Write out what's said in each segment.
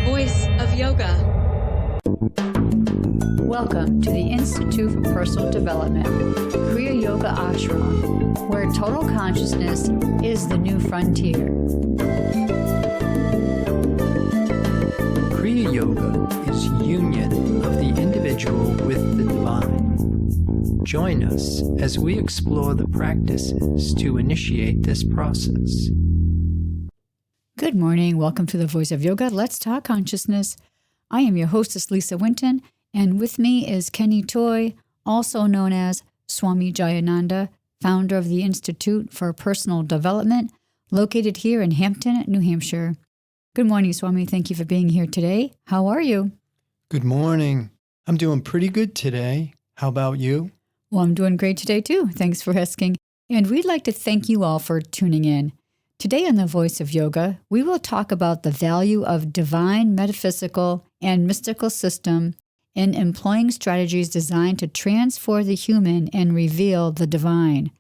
Voice of Yoga. Welcome to the Institute for Personal Development, Kriya Yoga Ashram, where total consciousness is the new frontier. Kriya Yoga is union of the individual with the divine. Join us as we explore the practices to initiate this process. Good morning. Welcome to the Voice of Yoga. Let's talk consciousness. I am your hostess, Winton, and with me is Kenny Toy, also known as Swami Jayananda, founder of the Institute for Personal Development, located here in Hampton, New Hampshire. Good morning, Swami. Thank you for being here today. How are you? Good morning. I'm doing pretty good today. How about you? Well, I'm doing great today, too. Thanks for asking. And we'd like to thank you all for tuning in. Today on The Voice of Yoga, we will talk about the value of divine, metaphysical, and mystical system in employing strategies designed to transform the human and reveal the divine.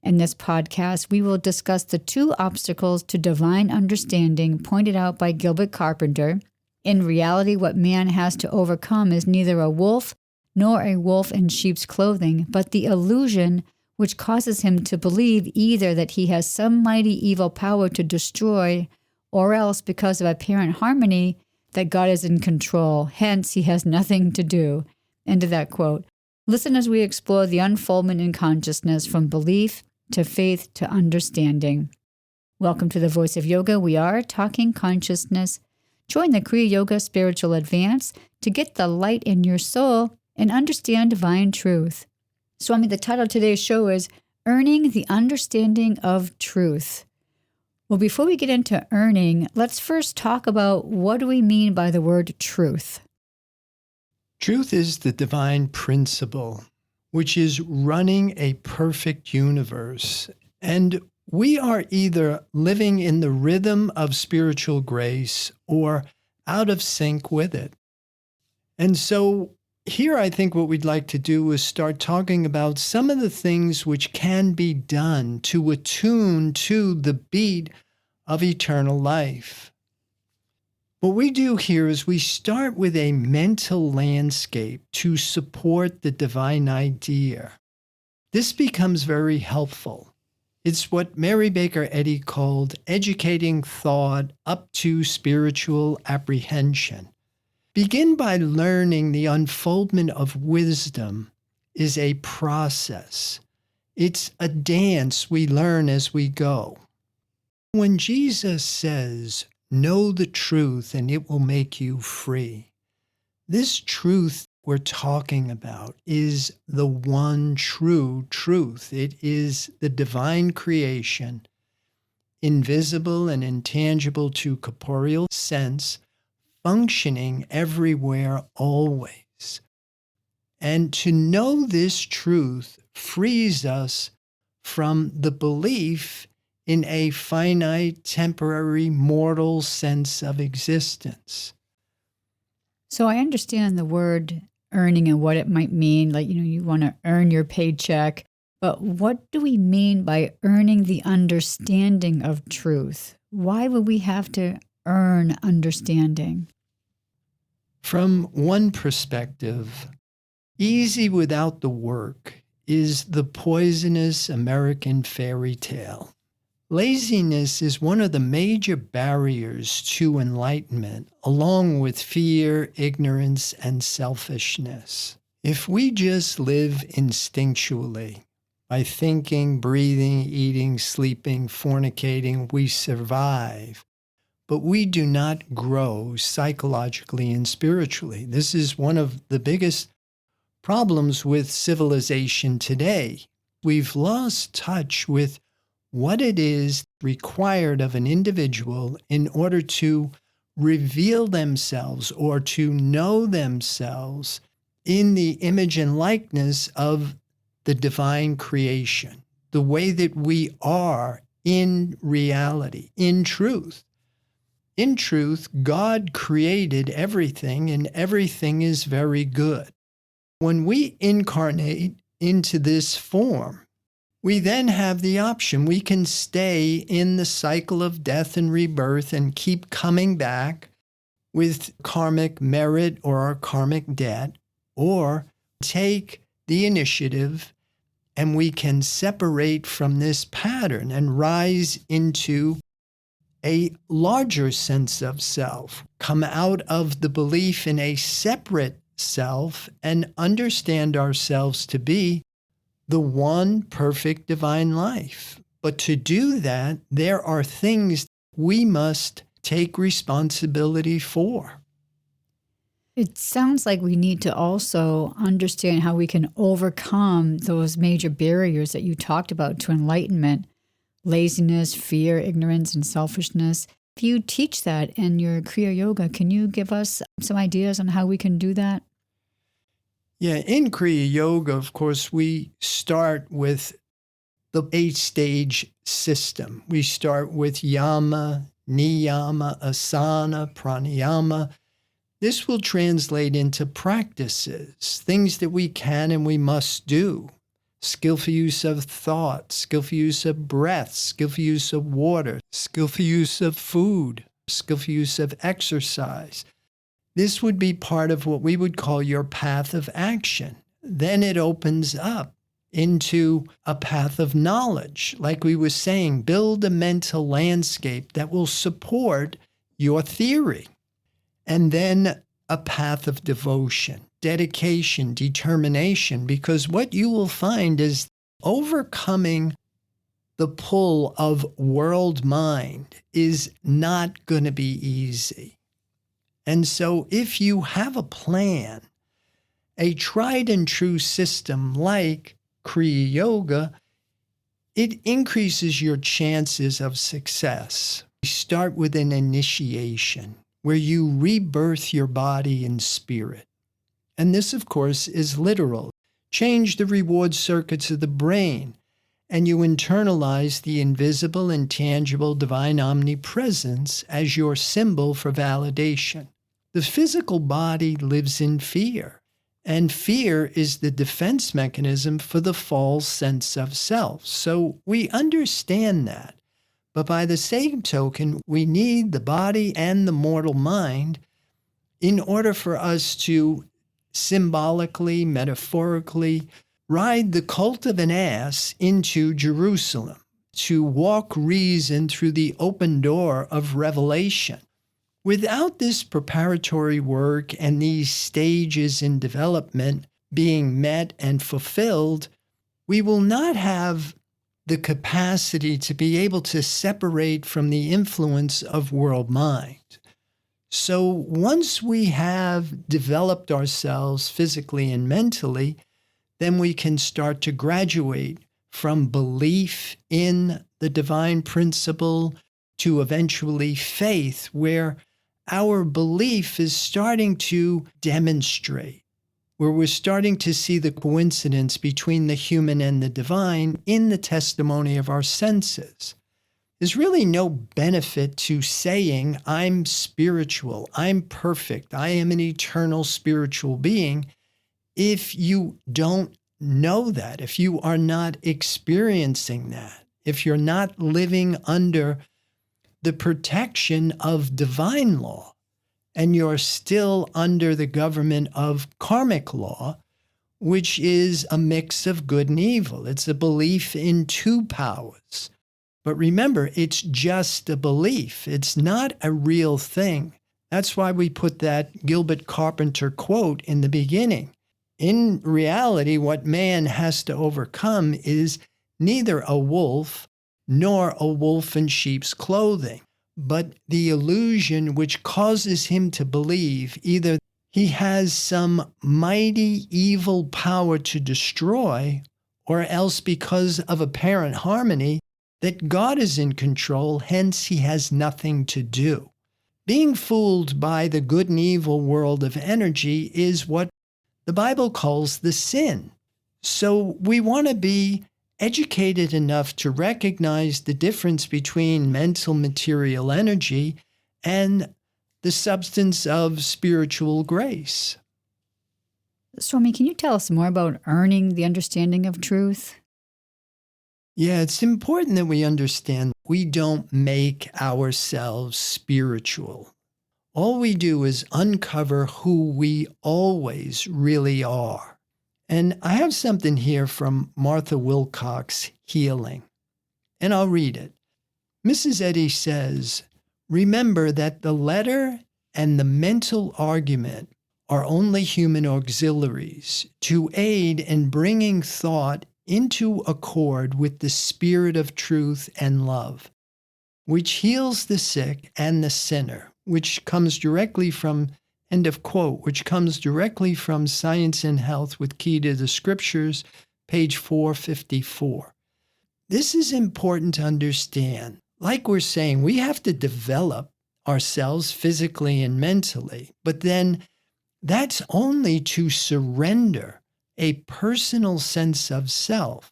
In this podcast, we will discuss the two obstacles to divine understanding pointed out by Gilbert Carpenter. In reality, what man has to overcome is neither a wolf nor a wolf in sheep's clothing, but the illusion which causes him to believe either that he has some mighty evil power to destroy, or else, because of apparent harmony, that God is in control. Hence, he has nothing to do. End of that quote. Listen as we explore the unfoldment in consciousness from belief to faith to understanding. Welcome to the Voice of Yoga. We are talking consciousness. Join the Kriya Yoga Spiritual Advance to get the light in your soul and understand divine truth. Swami, the title of today's show is Earning the Understanding of Truth. Well, before we get into earning, let's first talk about what do we mean by the word truth. Truth is the divine principle, which is running a perfect universe. And we are either living in the rhythm of spiritual grace or out of sync with it. And so here, I think what we'd like to do is start talking about some of the things which can be done to attune to the beat of eternal life. What we do here is we start with a mental landscape to support the divine idea. This becomes very helpful. It's what Mary Baker Eddy called educating thought up to spiritual apprehension. Begin by learning the unfoldment of wisdom is a process. It's a dance we learn as we go. When Jesus says, "Know the truth and it will make you free," this truth we're talking about is the one true truth. It is the divine creation, invisible and intangible to corporeal sense, functioning everywhere, always. And to know this truth frees us from the belief in a finite, temporary, mortal sense of existence. So I understand the word earning and what it might mean. Like, you want to earn your paycheck. But what do we mean by earning the understanding of truth? Why would we have to earn understanding? From one perspective, easy without the work is the poisonous American fairy tale. Laziness is one of the major barriers to enlightenment, along with fear, ignorance, and selfishness. If we just live instinctually, by thinking, breathing, eating, sleeping, fornicating, we survive. But we do not grow psychologically and spiritually. This is one of the biggest problems with civilization today. We've lost touch with what it is required of an individual in order to reveal themselves or to know themselves in the image and likeness of the divine creation, the way that we are in reality, in truth. In truth, God created everything, and everything is very good. When we incarnate into this form, we then have the option. We can stay in the cycle of death and rebirth and keep coming back with karmic merit or our karmic debt, or take the initiative and we can separate from this pattern and rise into a larger sense of self, come out of the belief in a separate self and understand ourselves to be the one perfect divine life. But to do that, there are things we must take responsibility for. It sounds like we need to also understand how we can overcome those major barriers that you talked about to enlightenment: laziness, fear, ignorance, and selfishness. If you teach that in your Kriya Yoga, can you give us some ideas on how we can do that? Yeah, in Kriya Yoga, of course, we start with the 8-stage system. We start with yama, niyama, asana, pranayama. This will translate into practices, things that we can and we must do. Skillful use of thought, skillful use of breath, skillful use of water, skillful use of food, skillful use of exercise. This would be part of what we would call your path of action. Then it opens up into a path of knowledge. Like we were saying, build a mental landscape that will support your theory. And then a path of devotion, dedication, determination, because what you will find is overcoming the pull of world mind is not going to be easy. And so if you have a plan, a tried and true system like Kriya Yoga, it increases your chances of success. You start with an initiation where you rebirth your body and spirit. And this, of course, is literal. Change the reward circuits of the brain, and you internalize the invisible, intangible, divine omnipresence as your symbol for validation. The physical body lives in fear, and fear is the defense mechanism for the false sense of self. So we understand that. But by the same token, we need the body and the mortal mind in order for us to symbolically, metaphorically, ride the colt of an ass into Jerusalem, to walk reason through the open door of revelation. Without this preparatory work and these stages in development being met and fulfilled, we will not have the capacity to be able to separate from the influence of world mind. So once we have developed ourselves physically and mentally, then we can start to graduate from belief in the divine principle to eventually faith, where our belief is starting to demonstrate, where we're starting to see the coincidence between the human and the divine in the testimony of our senses. There's really no benefit to saying, I'm spiritual, I'm perfect, I am an eternal spiritual being, if you don't know that, if you are not experiencing that, if you're not living under the protection of divine law, and you're still under the government of karmic law, which is a mix of good and evil. It's a belief in two powers. But remember, it's just a belief. It's not a real thing. That's why we put that Gilbert Carpenter quote in the beginning. In reality, what man has to overcome is neither a wolf nor a wolf in sheep's clothing, but the illusion which causes him to believe either he has some mighty evil power to destroy, or else because of apparent harmony, that God is in control, hence he has nothing to do. Being fooled by the good and evil world of energy is what the Bible calls the sin. So we want to be educated enough to recognize the difference between mental material energy and the substance of spiritual grace. Swami, can you tell us more about earning the understanding of truth? Yeah, it's important that we understand we don't make ourselves spiritual. all we do is uncover who we always really are. And I have something here from Martha Wilcox, Healing, and I'll read it. Mrs. Eddy says, remember that the letter and the mental argument are only human auxiliaries to aid in bringing thought into accord with the spirit of truth and love, which heals the sick and the sinner, which comes directly from, end of quote, which comes directly from Science and Health with Key to the Scriptures, page 454. This is important to understand. Like we're saying, we have to develop ourselves physically and mentally, but then that's only to surrender a personal sense of self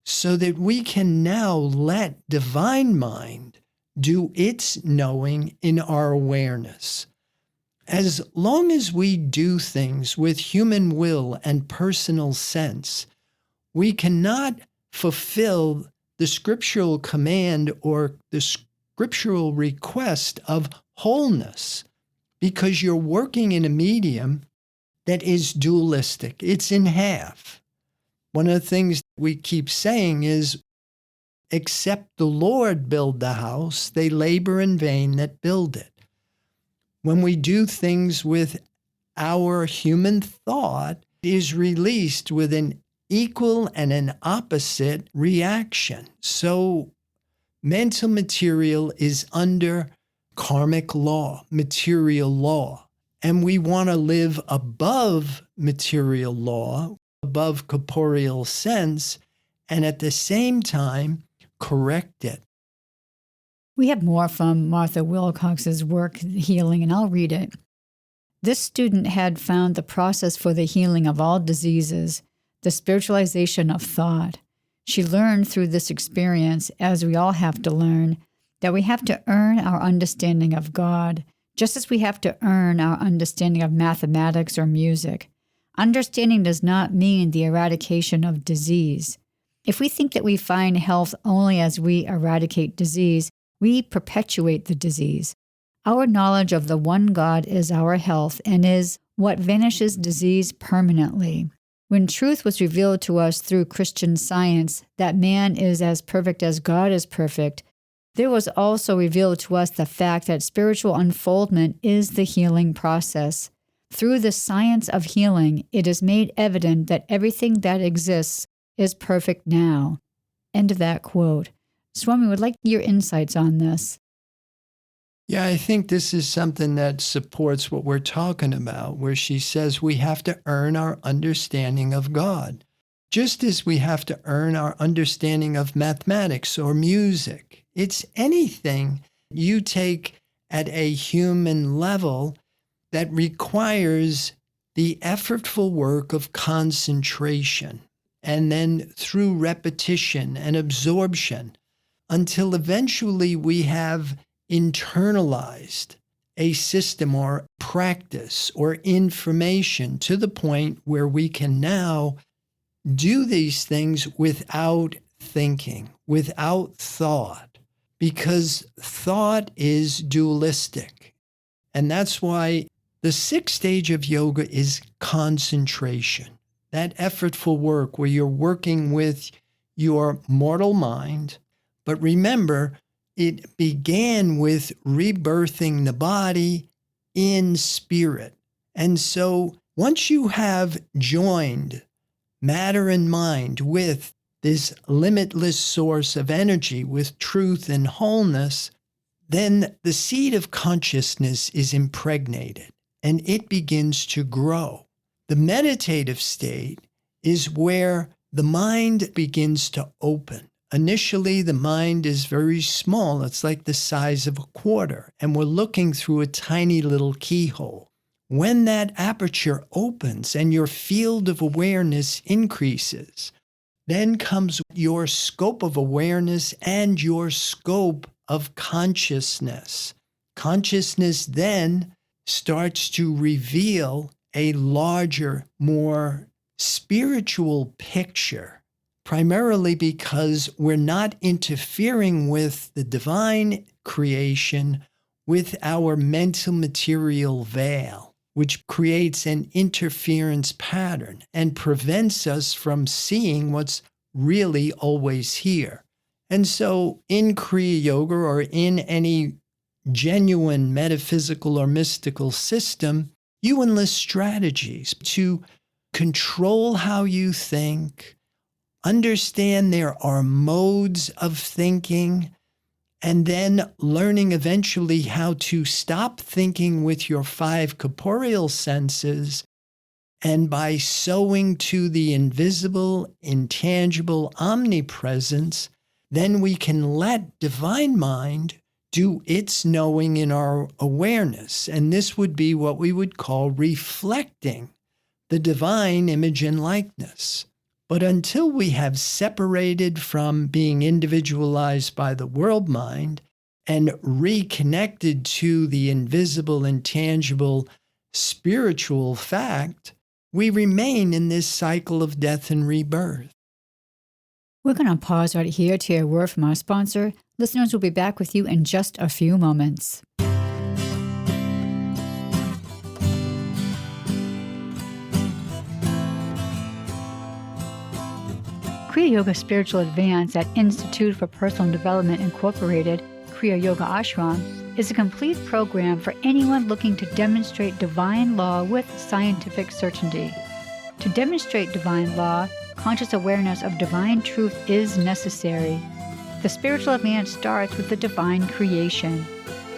so that we can now let divine mind do its knowing in our awareness. As long as we do things with human will and personal sense, we cannot fulfill the scriptural command or the scriptural request of wholeness, because you're working in a medium that is dualistic. It's in half. One of the things we keep saying is, except the Lord build the house, they labor in vain that build it. When we do things with our human thought, it is released with an equal and an opposite reaction. So mental material is under karmic law, material law. And we want to live above material law, above corporeal sense, and at the same time, correct it. We have more from Martha Wilcox's work, Healing, and I'll read it. This student had found the process for the healing of all diseases, the spiritualization of thought. She learned through this experience, as we all have to learn, that we have to earn our understanding of God, just as we have to earn our understanding of mathematics or music. Understanding does not mean the eradication of disease. If we think that we find health only as we eradicate disease, we perpetuate the disease. Our knowledge of the one God is our health and is what vanishes disease permanently. When truth was revealed to us through Christian Science, that man is as perfect as God is perfect, there was also revealed to us the fact that spiritual unfoldment is the healing process. Through the science of healing, it is made evident that everything that exists is perfect now. End of that quote. Swami, would like your insights on this. Yeah, I think this is something that supports what we're talking about, where she says we have to earn our understanding of God, just as we have to earn our understanding of mathematics or music. It's anything you take at a human level that requires the effortful work of concentration, and then through repetition and absorption, until eventually we have internalized a system or practice or information to the point where we can now do these things without thinking, without thought, because thought is dualistic. And that's why the sixth stage of yoga is concentration, that effortful work where you're working with your mortal mind. But remember, it began with rebirthing the body in spirit. And so once you have joined matter and mind with this limitless source of energy, with truth and wholeness, then the seed of consciousness is impregnated and it begins to grow. The meditative state is where the mind begins to open. Initially, the mind is very small. It's like the size of a quarter, and we're looking through a tiny little keyhole. When that aperture opens and your field of awareness increases, then comes your scope of awareness and your scope of consciousness. Consciousness then starts to reveal a larger, more spiritual picture, primarily because we're not interfering with the divine creation with our mental material veil, which creates an interference pattern and prevents us from seeing what's really always here. And so in Kriya Yoga or in any genuine metaphysical or mystical system, you enlist strategies to control how you think, understand there are modes of thinking, and then learning eventually how to stop thinking with your 5 corporeal senses, and by sowing to the invisible, intangible omnipresence, then we can let divine mind do its knowing in our awareness. And this would be what we would call reflecting the divine image and likeness. But until we have separated from being individualized by the world mind and reconnected to the invisible, intangible, spiritual fact, we remain in this cycle of death and rebirth. We're going to pause right here to hear a word from our sponsor. Listeners will be back with you in just a few moments. Kriya Yoga Spiritual Advance at Institute for Personal Development Incorporated, Kriya Yoga Ashram, is a complete program for anyone looking to demonstrate divine law with scientific certainty. To demonstrate divine law, conscious awareness of divine truth is necessary. The spiritual advance starts with the divine creation,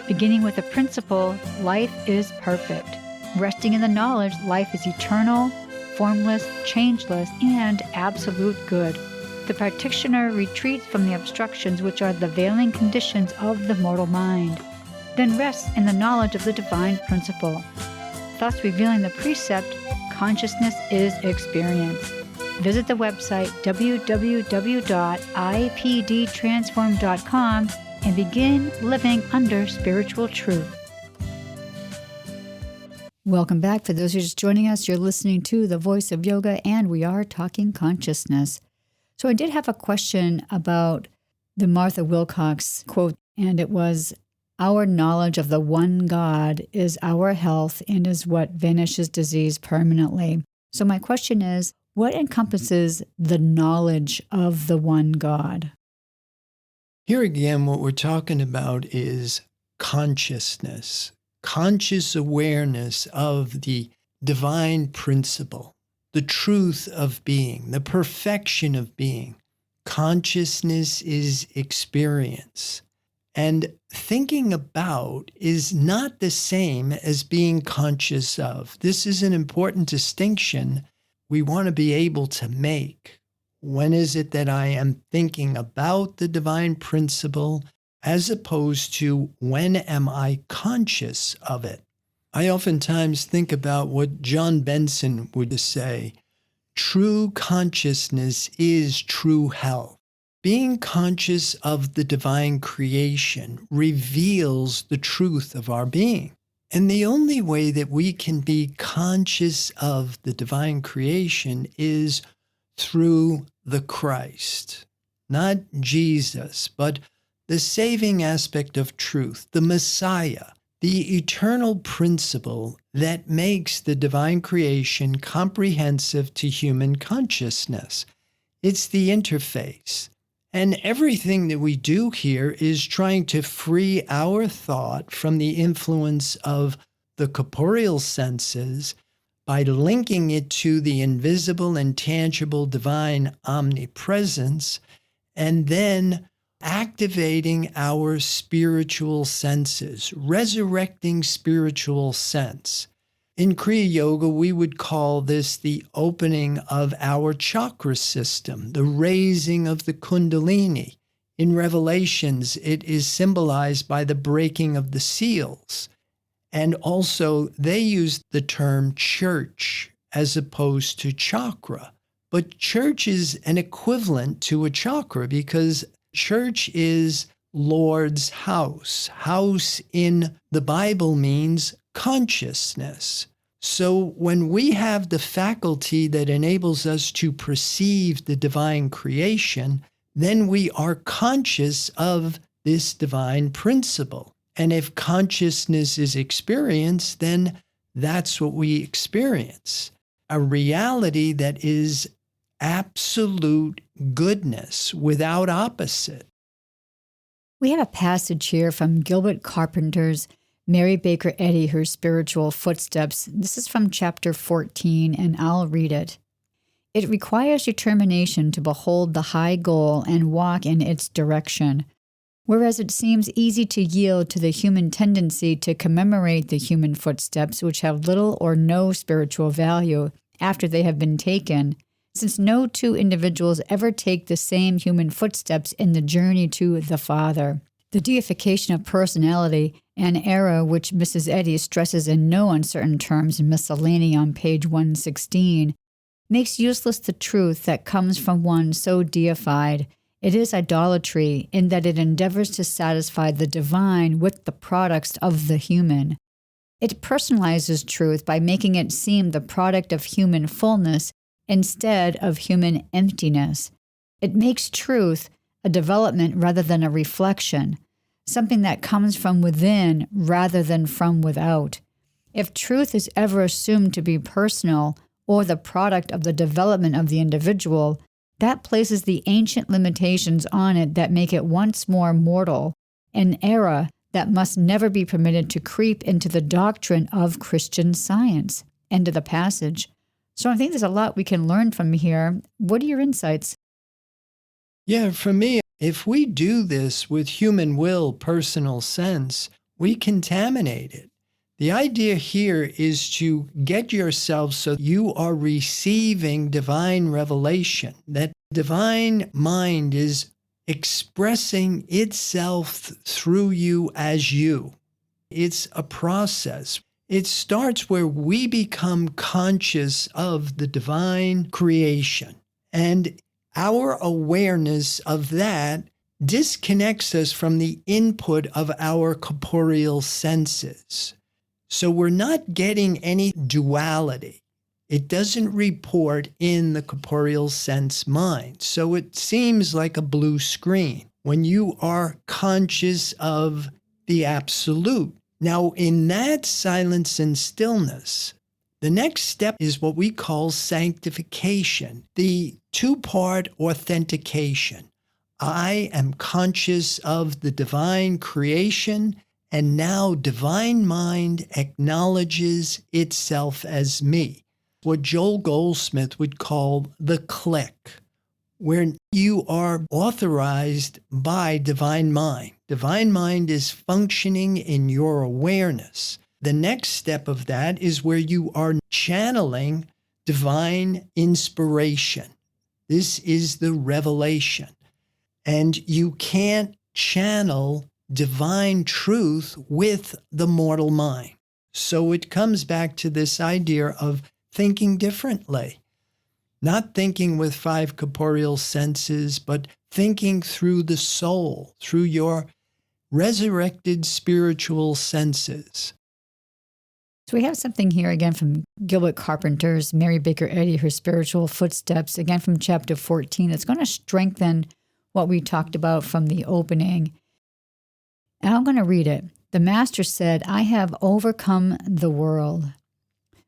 beginning with the principle, life is perfect, resting in the knowledge life is eternal, formless, changeless, and absolute good. The practitioner retreats from the obstructions which are the veiling conditions of the mortal mind, then rests in the knowledge of the divine principle, thus revealing the precept, consciousness is experience. Visit the website www.ipdtransform.com and begin living under spiritual truth. Welcome back. For those who are just joining us, you're listening to The Voice of Yoga, and we are talking consciousness. So I did have a question about the Martha Wilcox quote, and it was, "Our knowledge of the one God is our health and is what vanishes disease permanently." So my question is, what encompasses the knowledge of the one God? Here again, what we're talking about is consciousness. Conscious awareness of the divine principle, the truth of being, the perfection of being. Consciousness is experience. And thinking about is not the same as being conscious of. This is an important distinction we want to be able to make. When is it that I am thinking about the divine principle, as opposed to when am I conscious of it? I oftentimes think about what John Benson would say, true consciousness is true health. Being conscious of the divine creation reveals the truth of our being. And the only way that we can be conscious of the divine creation is through the Christ. Not Jesus, but the saving aspect of truth, the Messiah, the eternal principle that makes the divine creation comprehensive to human consciousness. It's the interface. And everything that we do here is trying to free our thought from the influence of the corporeal senses by linking it to the invisible, intangible, divine omnipresence, and then activating our spiritual senses, resurrecting spiritual sense. In Kriya Yoga, we would call this the opening of our chakra system, the raising of the Kundalini. In Revelations, it is symbolized by the breaking of the seals. And also, they use the term church as opposed to chakra. But church is an equivalent to a chakra because church is Lord's house. House in the Bible means consciousness. So when we have the faculty that enables us to perceive the divine creation, then we are conscious of this divine principle. And if consciousness is experienced, then that's what we experience. A reality that is absolute goodness without opposite. We have a passage here from Gilbert Carpenter's Mary Baker Eddy, Her Spiritual Footsteps. This is from chapter 14, and I'll read it. It requires determination to behold the high goal and walk in its direction. Whereas it seems easy to yield to the human tendency to commemorate the human footsteps, which have little or no spiritual value after they have been taken, since no two individuals ever take the same human footsteps in the journey to the Father. The deification of personality, an error which Mrs. Eddy stresses in no uncertain terms in Miscellany on page 116, makes useless the truth that comes from one so deified. It is idolatry in that it endeavors to satisfy the divine with the products of the human. It personalizes truth by making it seem the product of human fullness instead of human emptiness. It makes truth a development rather than a reflection, something that comes from within rather than from without. If truth is ever assumed to be personal or the product of the development of the individual, that places the ancient limitations on it that make it once more mortal, an error that must never be permitted to creep into the doctrine of Christian Science. End of the passage. So I think there's a lot we can learn from here. What are your insights? Yeah, for me, if we do this with human will, personal sense, we contaminate it. The idea here is to get yourself so you are receiving divine revelation, that divine mind is expressing itself through you as you. It's a process. It starts where we become conscious of the divine creation, and our awareness of that disconnects us from the input of our corporeal senses. So we're not getting any duality. It doesn't report in the corporeal sense mind. So it seems like a blue screen when you are conscious of the absolute. Now, in that silence and stillness, the next step is what we call sanctification, the two-part authentication. I am conscious of the divine creation, and now divine mind acknowledges itself as me. What Joel Goldsmith would call the click, where you are authorized by divine mind. Divine mind is functioning in your awareness. The next step of that is where you are channeling divine inspiration. This is the revelation. And you can't channel divine truth with the mortal mind. So it comes back to this idea of thinking differently. Not thinking with five corporeal senses, but thinking through the soul, through your resurrected spiritual senses. So we have something here again from Gilbert Carpenter's Mary Baker Eddy, Her Spiritual Footsteps, again from chapter 14. It's going to strengthen what we talked about from the opening. And I'm going to read it. The Master said, "I have overcome the world."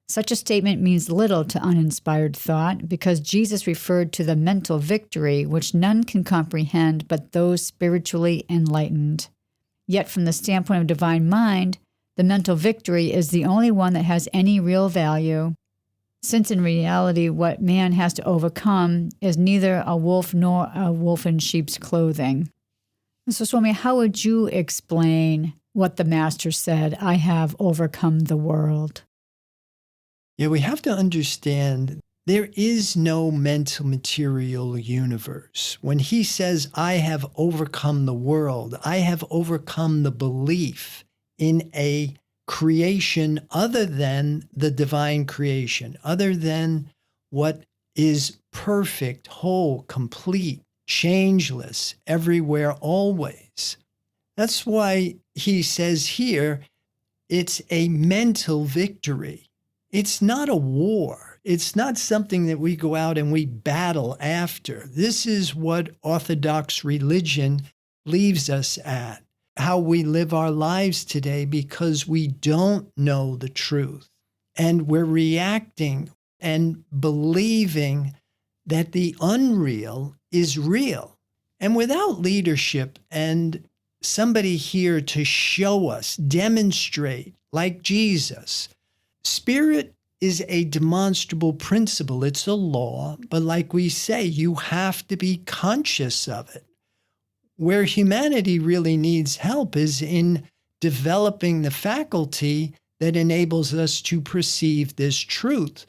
Such a statement means little to uninspired thought because Jesus referred to the mental victory which none can comprehend but those spiritually enlightened. Yet from the standpoint of divine mind, the mental victory is the only one that has any real value, since in reality what man has to overcome is neither a wolf nor a wolf in sheep's clothing. So Swami, how would you explain what the Master said, "I have overcome the world"? Yeah, we have to understand there is no mental material universe. When he says, "I have overcome the world," I have overcome the belief in a creation other than the divine creation, other than what is perfect, whole, complete, changeless, everywhere, always. That's why he says here, it's a mental victory. It's not a war. It's not something that we go out and we battle after. This is what Orthodox religion leaves us at. how we live our lives today because we don't know the truth. And we're reacting and believing that the unreal is real. And without leadership and somebody here to show us, demonstrate, like Jesus, spirit is a demonstrable principle. It's a law, but like we say, you have to be conscious of it. Where humanity really needs help is in developing the faculty that enables us to perceive this truth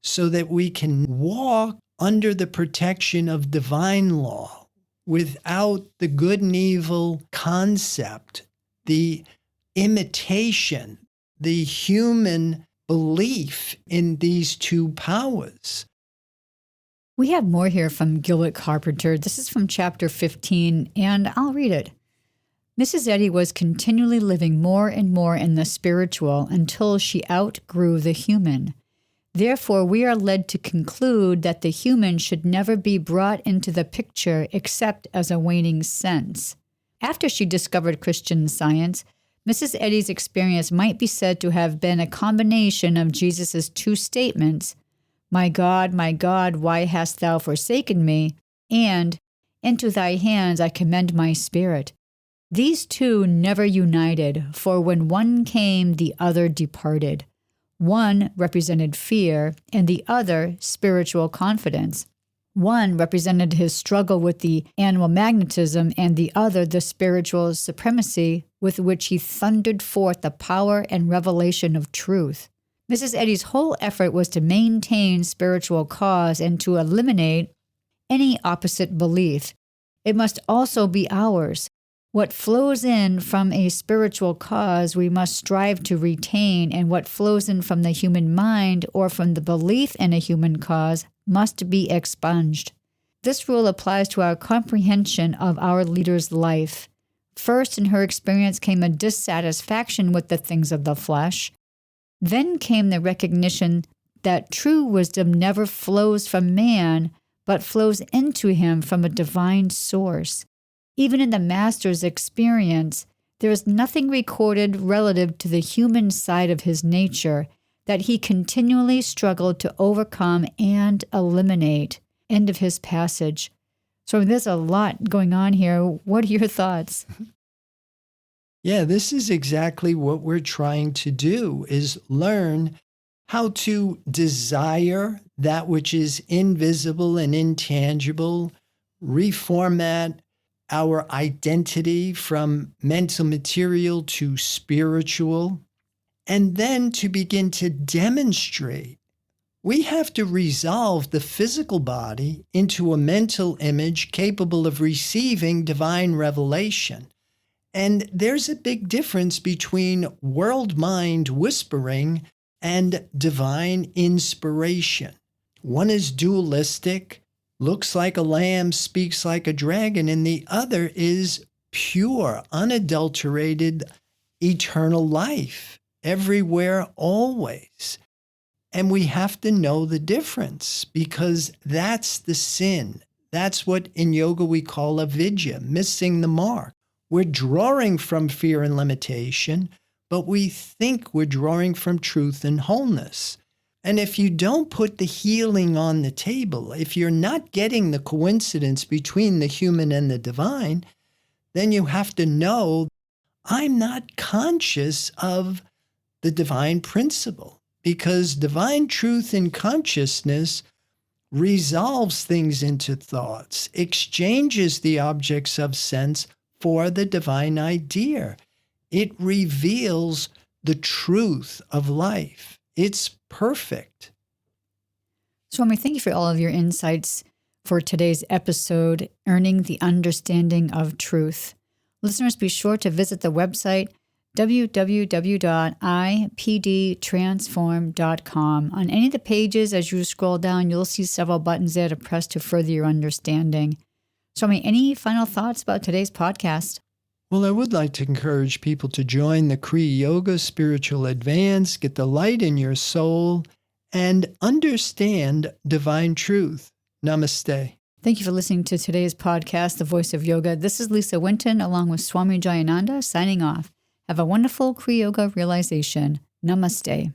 so that we can walk under the protection of divine law without the good and evil concept, the imitation, the human belief in these two powers. We have more here from Gilbert Carpenter. This is from chapter 15, and I'll read it. Mrs. Eddy was continually living more and more in the spiritual until she outgrew the human. Therefore, we are led to conclude that the human should never be brought into the picture except as a waning sense. After she discovered Christian Science, Mrs. Eddy's experience might be said to have been a combination of Jesus' two statements, my God, why hast thou forsaken me? And, into thy hands I commend my spirit. These two never united, for when one came, the other departed. One represented fear, and the other spiritual confidence. One represented his struggle with the animal magnetism, and the other the spiritual supremacy with which he thundered forth the power and revelation of truth. Mrs. Eddy's whole effort was to maintain spiritual cause and to eliminate any opposite belief. It must also be ours. What flows in from a spiritual cause we must strive to retain, and what flows in from the human mind or from the belief in a human cause must be expunged. This rule applies to our comprehension of our leader's life. First, in her experience came a dissatisfaction with the things of the flesh. Then came the recognition that true wisdom never flows from man, but flows into him from a divine source. Even in the Master's experience, there is nothing recorded relative to the human side of his nature that he continually struggled to overcome and eliminate. End of his passage. So there's a lot going on here. What are your thoughts? Yeah, this is exactly what we're trying to do, is learn how to desire that which is invisible and intangible, reformat our identity from mental material to spiritual, and then to begin to demonstrate. We have to resolve the physical body into a mental image capable of receiving divine revelation. And there's a big difference between world mind whispering and divine inspiration. One is dualistic, looks like a lamb, speaks like a dragon, and the other is pure, unadulterated, eternal life, everywhere, always. And we have to know the difference, because that's the sin. That's what in yoga we call avidya, missing the mark. We're drawing from fear and limitation, but we think we're drawing from truth and wholeness. And if you don't put the healing on the table, if you're not getting the coincidence between the human and the divine, then you have to know, I'm not conscious of the divine principle, because divine truth and consciousness resolves things into thoughts, exchanges the objects of sense for the divine idea. It reveals the truth of life. It's perfect. Swami, thank you for all of your insights for today's episode, Earning the Understanding of Truth. Listeners, be sure to visit the website www.ipdtransform.com. On any of the pages, as you scroll down, you'll see several buttons there to press to further your understanding. Swami, any final thoughts about today's podcast? Well, I would like to encourage people to join the Kriya Yoga Spiritual Advance, get the light in your soul, and understand divine truth. Namaste. Thank you for listening to today's podcast, The Voice of Yoga. This is Lisa Winton, along with Swami Jayananda, signing off. Have a wonderful Kriya Yoga realization. Namaste.